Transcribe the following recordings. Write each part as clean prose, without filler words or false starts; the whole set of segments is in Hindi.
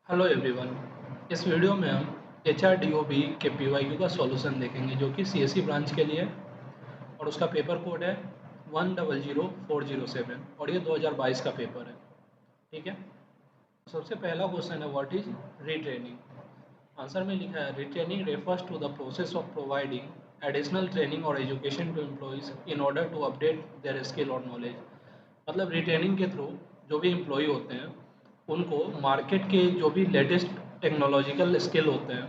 Hello everyone. इस वीडियो में हम H R D O B K P Y Q का सॉल्यूशन देखेंगे जो कि सी एस सी ब्रांच के लिए है और उसका पेपर कोड है 100407 और ये 2022 का पेपर है। ठीक है। सबसे पहला क्वेश्चन है व्हाट इज रीट्रेनिंग। आंसर में लिखा है retraining refers to the process of providing additional training और education to employees in order to update their skill और नॉलेज। मतलब रिट्रेनिंग के थ्रू जो भी एम्प्लॉय होते हैं उनको मार्केट के जो भी लेटेस्ट टेक्नोलॉजिकल स्किल होते हैं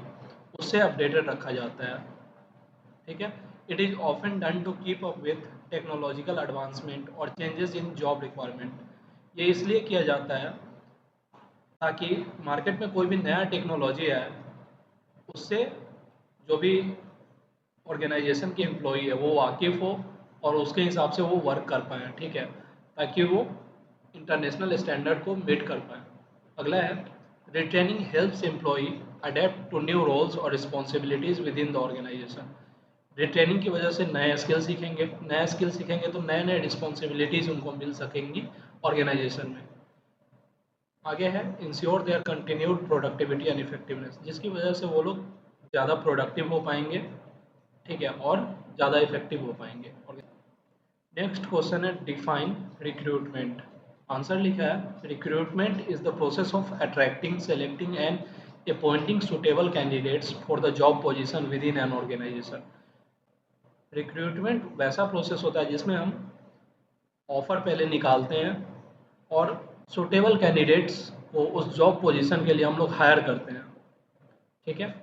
उससे अपडेटेड रखा जाता है। ठीक है। It is often done to keep up with technological advancement और चेंजेस इन जॉब रिक्वायरमेंट। ये इसलिए किया जाता है ताकि मार्केट में कोई भी नया टेक्नोलॉजी आए उससे जो भी ऑर्गेनाइजेशन के एम्प्लॉई है वो वाकिफ़ हो और उसके हिसाब से वो वर्क कर पाएँ। ठीक है, ताकि वो इंटरनेशनल स्टैंडर्ड को मीट कर पाएँ। अगला है retraining helps employee adapt to new roles और responsibilities within the organisation. Retraining की वजह से नए स्किल सीखेंगे, नए स्किल सीखेंगे तो नए नए रिस्पॉन्सिबिलिटीज़ उनको मिल सकेंगी ऑर्गेनाइजेशन में। आगे है ensure there continued productivity and effectiveness, जिसकी वजह से वो लोग ज़्यादा प्रोडक्टिव हो पाएंगे। ठीक है, और ज़्यादा इफेक्टिव हो पाएंगे। नेक्स्ट क्वेश्चन है डिफाइन रिक्रूटमेंट। आंसर लिखा है recruitment is the process of attracting selecting and appointing suitable candidates for the job position within an organisation. Recruitment वैसा प्रोसेस होता है जिसमें हम ऑफ़र पहले निकालते हैं और सुटेबल कैंडिडेट्स को उस जॉब पोजीशन के लिए हम लोग हायर करते हैं। ठीक है।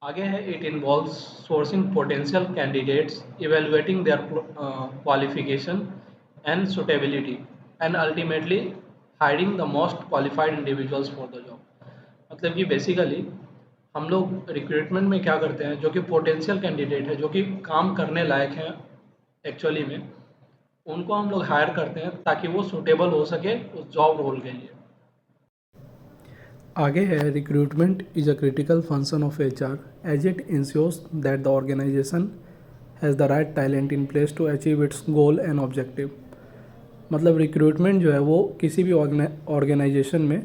आगे है it involves sourcing potential candidates, evaluating their qualification and suitability and ultimately hiring the most qualified individuals for the job. मतलब कि बेसिकली हम लोग रिक्रूटमेंट में क्या करते हैं, जो कि पोटेंशियल कैंडिडेट है, जो कि काम करने लायक हैं एक्चुअली में, उनको हम लोग हायर करते हैं ताकि वो सूटेबल हो सके उस जॉब रोल के लिए। आगे है recruitment is a critical function of HR as it ensures that the organisation has the right talent in place to achieve its goal and objective. मतलब रिक्रूटमेंट जो है वो किसी भी ऑर्गेनाइजेशन में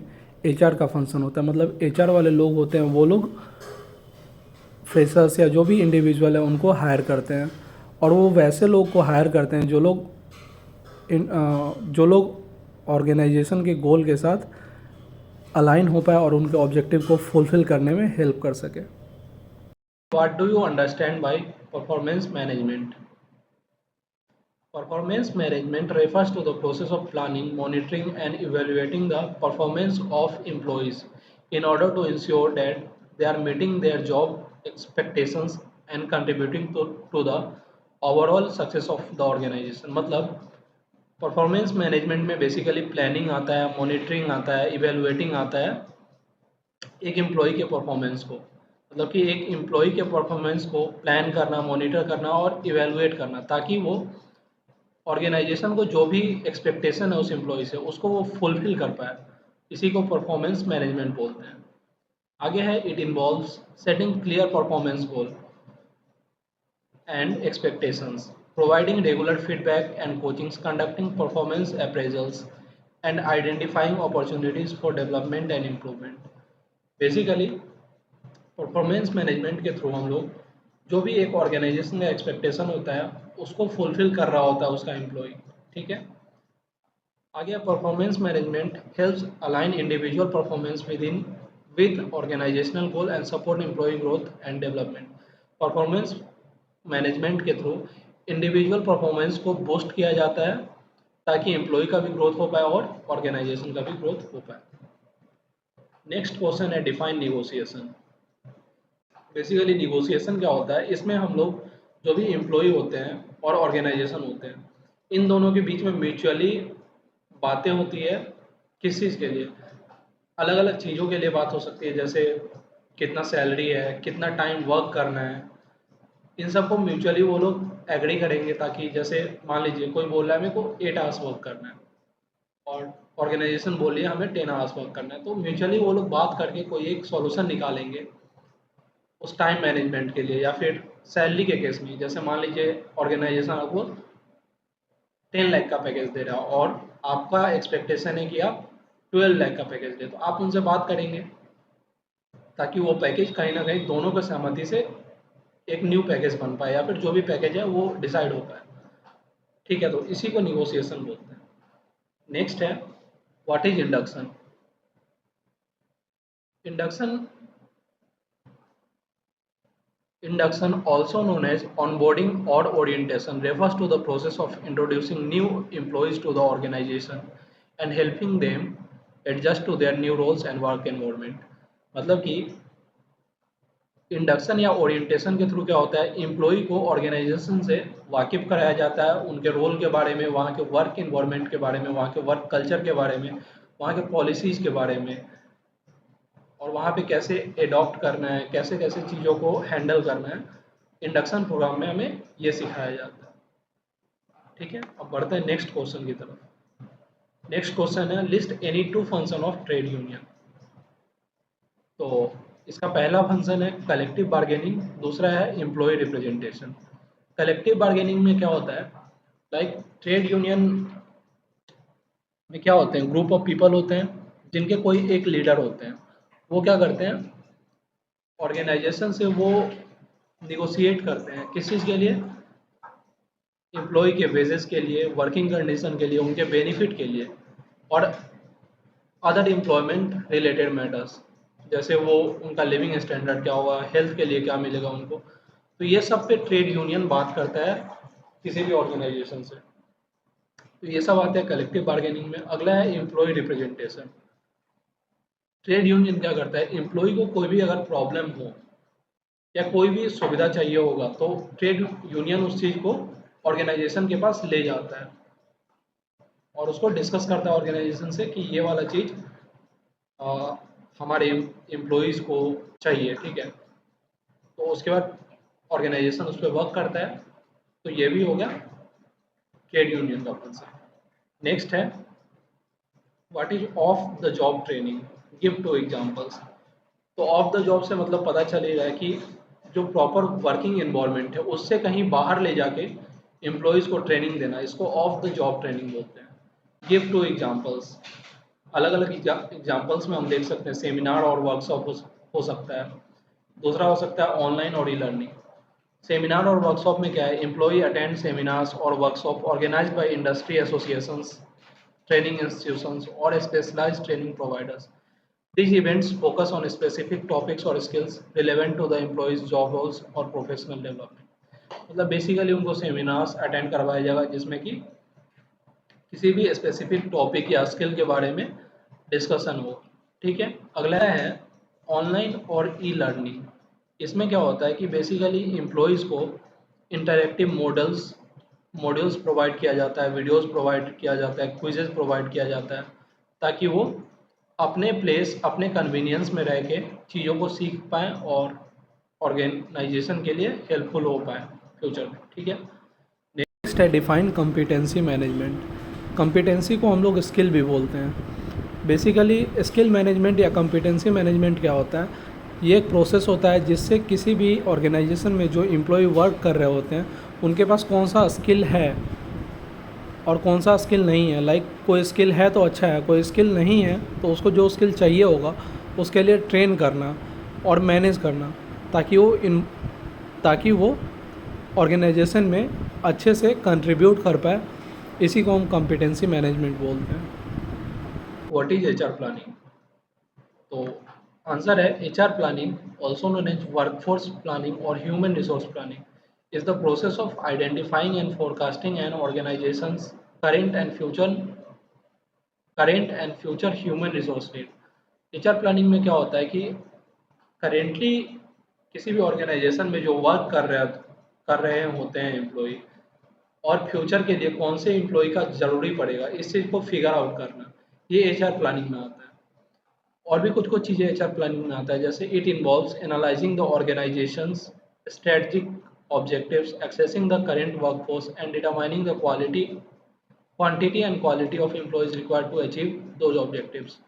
HR का फंक्शन होता है। मतलब HR वाले लोग होते हैं वो लोग फ्रेशर्स या जो भी इंडिविजुअल है उनको हायर करते हैं और वो वैसे लोग को हायर करते हैं जो लोग ऑर्गेनाइजेशन के गोल के साथ अलाइन हो पाए और उनके ऑब्जेक्टिव को फुलफिल करने में हेल्प कर सके। What do you understand by performance management? Performance management refers to the process of planning, monitoring, and evaluating the performance of employees in order to ensure that they are meeting their job expectations and contributing to the overall success of the organization। मतलब परफॉर्मेंस मैनेजमेंट में बेसिकली प्लानिंग आता है, मॉनिटरिंग आता है, इवेलुएटिंग आता है एक एम्प्लॉय के परफॉर्मेंस को। मतलब कि एक एम्प्लॉय के परफॉर्मेंस को प्लान करना, मॉनिटर करना और इवेलुएट करना ताकि वो ऑर्गेनाइजेशन को जो भी एक्सपेक्टेशन है उस एम्प्लॉय से उसको वो फुलफिल कर पाए। इसी को परफॉर्मेंस मैनेजमेंट बोलते हैं। आगे है it involves setting clear performance goal and expectations, providing regular feedback and coachings, conducting performance appraisals, and identifying opportunities for development and improvement। Basically performance management के थ्रू हम लोग जो भी एक ऑर्गेनाइजेशन का एक्सपेक्टेशन होता है उसको फुलफिल कर रहा होता है उसका एम्प्लॉय। ठीक है। आगे performance management helps align individual performance with organisational goal and support employee growth and development. Performance management के थ्रू इंडिविजुअल परफॉर्मेंस को बूस्ट किया जाता है ताकि एम्प्लॉय का भी ग्रोथ हो पाए और ऑर्गेनाइजेशन का भी ग्रोथ हो पाए। नेक्स्ट क्वेश्चन है डिफाइन निगोशिएशन। बेसिकली निगोशिएशन क्या होता है, इसमें हम लोग जो भी एम्प्लॉय होते हैं और ऑर्गेनाइजेशन होते हैं इन दोनों के बीच में म्यूचुअली बातें होती है। किस चीज़ के लिए? अलग अलग चीज़ों के लिए बात हो सकती है, जैसे कितना सैलरी है, कितना टाइम वर्क करना है। इन सबको म्यूचुअली वो लोग एग्री करेंगे ताकि जैसे मान लीजिए कोई बोल रहा है मेरे को 8 आवर्स वर्क करना है और ऑर्गेनाइजेशन बोल रही है हमें 10 आवर्स वर्क करना है, तो म्यूचुअली वो लोग बात करके कोई एक सॉल्यूशन निकालेंगे उस टाइम मैनेजमेंट के लिए। या फिर सैलरी के केस में जैसे मान लीजिए ऑर्गेनाइजेशन आपको 10 लाख का पैकेज दे रहा है और आपका एक्सपेक्टेशन है कि आप 12 लाख का पैकेज ले, तो आप उनसे बात करेंगे ताकि वो पैकेज कहीं ना कहीं दोनों की सहमति से एक न्यू पैकेज बन पाए, या फिर जो भी पैकेज है वो डिसाइड हो पाए। ठीक है, तो इसी को निगोशिएशन बोलते हैं। नेक्स्ट है, what is induction. Induction Induction, also known as onboarding or orientation, refers to the process of introducing new employees to the organization and helping them adjust to their new roles and work environment. मतलब कि इंडक्शन या ओरिएंटेशन के थ्रू क्या होता है, एम्प्लॉय को ऑर्गेनाइजेशन से वाकिफ कराया जाता है, उनके रोल के बारे में, वहाँ के वर्क इन्वायरमेंट के बारे में, वहाँ के वर्क कल्चर के बारे में, वहाँ के पॉलिसीज़ के बारे में, और वहाँ पे कैसे एडॉप्ट करना है, कैसे कैसे चीज़ों को हैंडल करना है। इंडक्शन प्रोग्राम में हमें ये सिखाया जाता है। ठीक है, अब बढ़ते हैं नेक्स्ट क्वेश्चन की तरफ। नेक्स्ट क्वेश्चन है, list any two function of trade union. तो इसका पहला फंक्शन है कलेक्टिव बार्गेनिंग, दूसरा है एम्प्लॉय रिप्रेजेंटेशन। कलेक्टिव बार्गेनिंग में क्या होता है, लाइक ट्रेड यूनियन में क्या होते हैं, ग्रुप ऑफ पीपल होते हैं जिनके कोई एक लीडर होते हैं। वो क्या करते हैं, ऑर्गेनाइजेशन से वो निगोशिएट करते हैं किस चीज़ के लिए, एम्प्लॉय के वेजेस के लिए, वर्किंग कंडीशन के लिए, उनके बेनिफिट के लिए, और अदर एम्प्लॉयमेंट रिलेटेड मैटर्स, जैसे वो उनका लिविंग स्टैंडर्ड क्या होगा, हेल्थ के लिए क्या मिलेगा उनको। तो ये सब पे ट्रेड यूनियन बात करता है किसी भी ऑर्गेनाइजेशन से। तो ये सब आते हैं कलेक्टिव बार्गेनिंग में। अगला है एम्प्लॉय रिप्रेजेंटेशन। ट्रेड यूनियन क्या करता है, एम्प्लॉय को कोई भी अगर प्रॉब्लम हो या कोई भी सुविधा चाहिए होगा तो ट्रेड यूनियन उस चीज़ को ऑर्गेनाइजेशन के पास ले जाता है और उसको डिस्कस करता है ऑर्गेनाइजेशन से कि ये वाला चीज़ हमारे एम्प्लॉयज़ को चाहिए। ठीक है, तो उसके बाद ऑर्गेनाइजेशन उस पर वर्क करता है। तो ये भी हो गया ट्रेड यूनियन का कॉन्सेप्ट। नेक्स्ट है, what is of the job training, give to examples. तो ऑफ द जॉब से मतलब पता चलेगा कि जो प्रॉपर वर्किंग इन्वायरमेंट है उससे कहीं बाहर ले जाके एम्प्लॉयज़ को ट्रेनिंग देना, इसको ऑफ द जॉब ट्रेनिंग बोलते हैं। गिव टू एग्जांपल्स, अलग अलग एग्जांपल्स में हम देख सकते हैं, सेमिनार और वर्कशॉप हो सकता है। दूसरा हो सकता है ऑनलाइन और ई लर्निंग। सेमिनार और वर्कशॉप में क्या है, एम्प्लॉय अटेंड सेमिनार्स और workshop organised by industry associations, training institutions और specialised training providers. These events focus on specific topics or skills relevant to the employee's job roles or professional development। मतलब बेसिकली उनको सेमिनार्स अटेंड करवाया जाएगा जिसमें कि किसी भी स्पेसिफिक टॉपिक या स्किल के बारे में डिस्कशन हो। ठीक है, अगला है ऑनलाइन और ई लर्निंग। इसमें क्या होता है कि बेसिकली एम्प्लॉयज़ को इंटरैक्टिव मॉड्यूल्स प्रोवाइड किया जाता है, वीडियोस प्रोवाइड किया जाता है, क्विजेज प्रोवाइड किया जाता है, ताकि वो अपने प्लेस अपने कन्वीनियंस में रह के चीज़ों को सीख पाएँ और ऑर्गेनाइजेशन के लिए हेल्पफुल हो पाए फ्यूचर में। ठीक है, नेक्स्ट है डिफाइन कॉम्पिटेंसी मैनेजमेंट। कॉम्पिटेंसी को हम लोग स्किल भी बोलते हैं। बेसिकली स्किल मैनेजमेंट या कॉम्पिटेंसी मैनेजमेंट क्या होता है, ये एक प्रोसेस होता है जिससे किसी भी ऑर्गेनाइजेशन में जो एम्प्लॉय वर्क कर रहे होते हैं उनके पास कौन सा स्किल है और कौन सा स्किल नहीं है। लाइक कोई स्किल है तो अच्छा है, कोई स्किल नहीं है तो उसको जो स्किल चाहिए होगा उसके लिए ट्रेन करना और मैनेज करना, ताकि वो ऑर्गेनाइजेशन में अच्छे से कंट्रीब्यूट कर पाए। इसी को हम कॉम्पिटेंसी मैनेजमेंट बोलते हैं। What is HR planning. तो आंसर है, HR planning also known as workforce planning और human resource planning is the process of identifying and forecasting an organisation's current and future current and future human resource need. HR planning में क्या होता है कि करेंटली किसी भी ऑर्गेनाइजेशन में जो वर्क कर रहे होते हैं एम्प्लॉय, और फ्यूचर के लिए कौन से एम्प्लॉय का ज़रूरी पड़ेगा, इस चीज़ को फिगर आउट करना, ये एचआर प्लानिंग में आता है। और भी कुछ कुछ चीज़ें एचआर प्लानिंग में आता है, जैसे it involves analysing the organisation's strategic objectives, assessing the current workforce and determining the quantity and quality of employees required to achieve those objectives.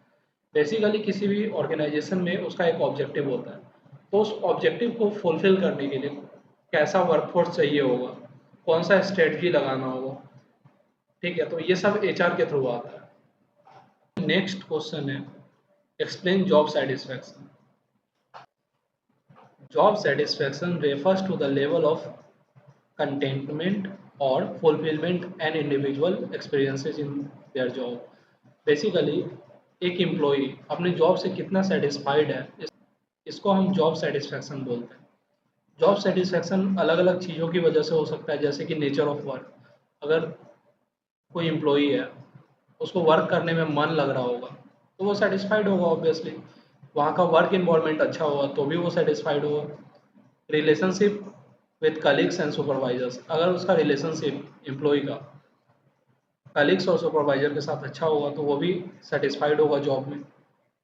Basically किसी भी ऑर्गेनाइजेशन में उसका एक ऑब्जेक्टिव होता है, तो उस ऑब्जेक्टिव को फुलफिल करने के लिए कैसा वर्कफोर्स चाहिए होगा, कौन सा स्ट्रेटजी लगाना होगा। ठीक है, तो ये सब एचआर के थ्रू आता है। नेक्स्ट क्वेश्चन है, explain job satisfaction. Job satisfaction refers to the level of contentment or fulfillment an individual experiences in their job. Basically एक एम्प्लॉई अपने जॉब से कितना सेटिस्फाइड है, इसको हम जॉब सेटिस्फैक्शन बोलते हैं। जॉब सेटिस्फैक्शन अलग अलग चीज़ों की वजह से हो सकता है, जैसे कि नेचर ऑफ वर्क। अगर कोई एम्प्लॉई है, उसको वर्क करने में मन लग रहा होगा तो वो सेटिस्फाइड होगा ऑब्वियसली। वहाँ का वर्क इन्वायरमेंट अच्छा होगा तो भी वो सेटिस्फाइड होगा। Relationship with colleagues and supervisors, अगर उसका रिलेशनशिप एम्प्लॉय का कलीग्स और सुपरवाइजर के साथ अच्छा होगा तो वो भी सेटिस्फाइड होगा जॉब में।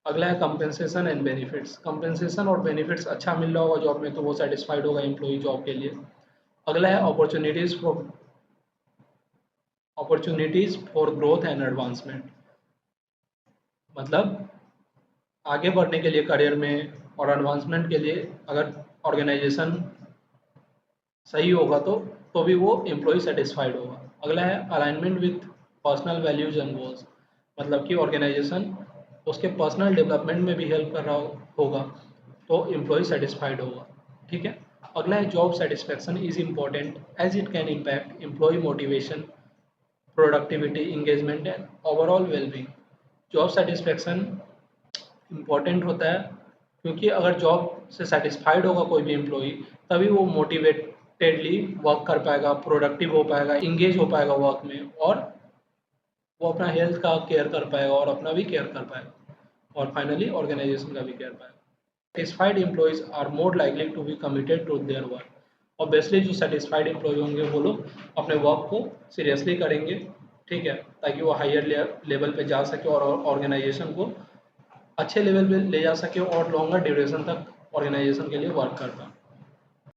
अगला है कंपेंसेशन एंड बेनिफिट्स। कंपेंसेशन और बेनिफिट्स अच्छा मिल रहा होगा जॉब में तो वो सेटिस्फाइड होगा एम्प्लॉय जॉब के लिए। अगला है opportunities for growth and advancement, मतलब आगे बढ़ने के लिए करियर में और एडवांसमेंट के लिए अगर ऑर्गेनाइजेशन सही होगा तो भी वो एम्प्लॉय सेटिस्फाइड होगा। अगला है alignment with personal values and goals, मतलब कि ऑर्गेनाइजेशन उसके पर्सनल डेवलपमेंट में भी हेल्प कर रहा होगा तो एम्प्लॉय सेटिस्फाइड होगा। ठीक है। अगला है job satisfaction is important as it can impact employee motivation, productivity, engagement and overall wellbeing. Job satisfaction important होता है क्योंकि अगर जॉब से सेटिस्फाइड होगा कोई भी एम्प्लॉई तभी वो मोटिवेटेडली वर्क कर पाएगा, प्रोडक्टिव हो पाएगा, इंगेज हो पाएगा वर्क में, और वो अपना हेल्थ का केयर कर पाएगा और अपना भी केयर कर पाएगा, और फाइनली ऑर्गेनाइजेशन का भी केयर पाएगा। Satisfied employees are more likely to be committed to their work. Obviously जो सेटिस्फाइड एम्प्लॉय होंगे वो लोग अपने वर्क को सीरियसली करेंगे, ठीक है, ताकि वो हायर लेवल पे जा सके और ऑर्गेनाइजेशन को अच्छे लेवल पे ले जा सके और लॉन्गर ड्यूरेशन तक ऑर्गेनाइजेशन के लिए वर्क कर पाए।